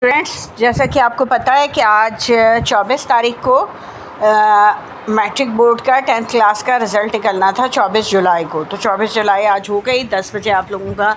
Friends, जैसा कि आपको पता है कि आज 24 तारीख को मैट्रिक बोर्ड का 10th क्लास का रिज़ल्ट निकलना था 24 जुलाई को। तो 24 जुलाई आज हो गई। 10 बजे आप लोगों का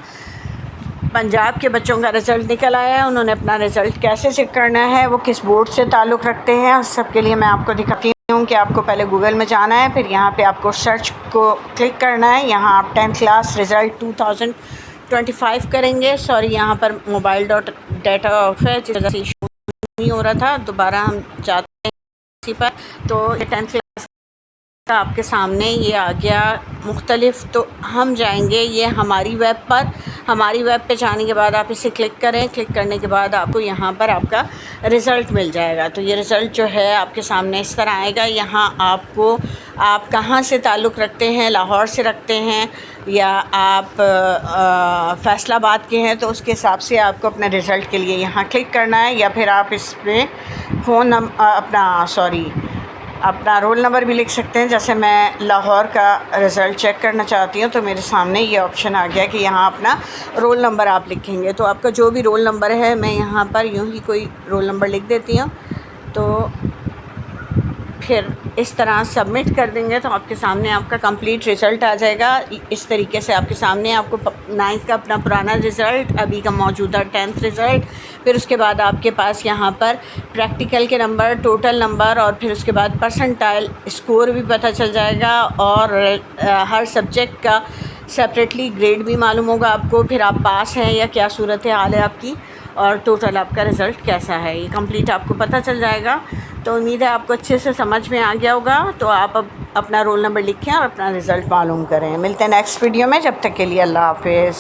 पंजाब के बच्चों का रिज़ल्ट निकल आया है। उन्होंने अपना रिज़ल्ट कैसे चेक करना है, वो किस बोर्ड से ताल्लुक़ रखते हैं, उस सब के लिए मैं आपको दिखाती हूँ कि आपको पहले गूगल में जाना है, फिर यहाँ पे आपको सर्च को क्लिक करना है। यहाँ आप 10th क्लास रिज़ल्ट 2025 करेंगे। सॉरी, यहाँ पर मोबाइल डॉट डाटा ऑफ है, जिस वजह से इशू नहीं हो रहा था। दोबारा हम जाते हैं इसी पर। तो ये 10th क्लास का आपके सामने ये आ गया मुख्तलिफ। तो हम जाएंगे ये हमारी वेब पर। हमारी वेब पे जाने के बाद आप इसे क्लिक करें। क्लिक करने के बाद आपको यहाँ पर आपका रिज़ल्ट मिल जाएगा। तो ये रिज़ल्ट जो है आपके सामने इस तरह आएगा। यहाँ आपको आप कहाँ से ताल्लुक़ रखते हैं, लाहौर से रखते हैं या आप फैसलाबाद के हैं, तो उसके हिसाब से आपको अपने रिज़ल्ट के लिए यहाँ क्लिक करना है। या फिर आप इस पर फ़ोन अपना रोल नंबर भी लिख सकते हैं। जैसे मैं लाहौर का रिज़ल्ट चेक करना चाहती हूँ, तो मेरे सामने ये ऑप्शन आ गया कि यहाँ अपना रोल नंबर आप लिखेंगे। तो आपका जो भी रोल नंबर है, मैं यहाँ पर यूँ ही कोई रोल नंबर लिख देती हूँ। तो फिर इस तरह सबमिट कर देंगे तो आपके सामने आपका कंप्लीट रिज़ल्ट आ जाएगा। इस तरीके से आपके सामने आपको 9th का अपना पुराना रिज़ल्ट, अभी का मौजूदा 10th रिज़ल्ट, फिर उसके बाद आपके पास यहाँ पर प्रैक्टिकल के नंबर, टोटल नंबर, और फिर उसके बाद परसेंटाइल स्कोर भी पता चल जाएगा। और हर सब्जेक्ट का सेपरेटली ग्रेड भी मालूम होगा आपको। फिर आप पास हैं या क्या सूरत हाल है आपकी, और टोटल आपका रिज़ल्ट कैसा है, ये कंप्लीट आपको पता चल जाएगा। तो उम्मीद है आपको अच्छे से समझ में आ गया होगा। तो आप अब अपना रोल नंबर लिखें और अपना रिज़ल्ट मालूम करें। मिलते हैं नेक्स्ट वीडियो में। जब तक के लिए अल्लाह हाफ़िज़।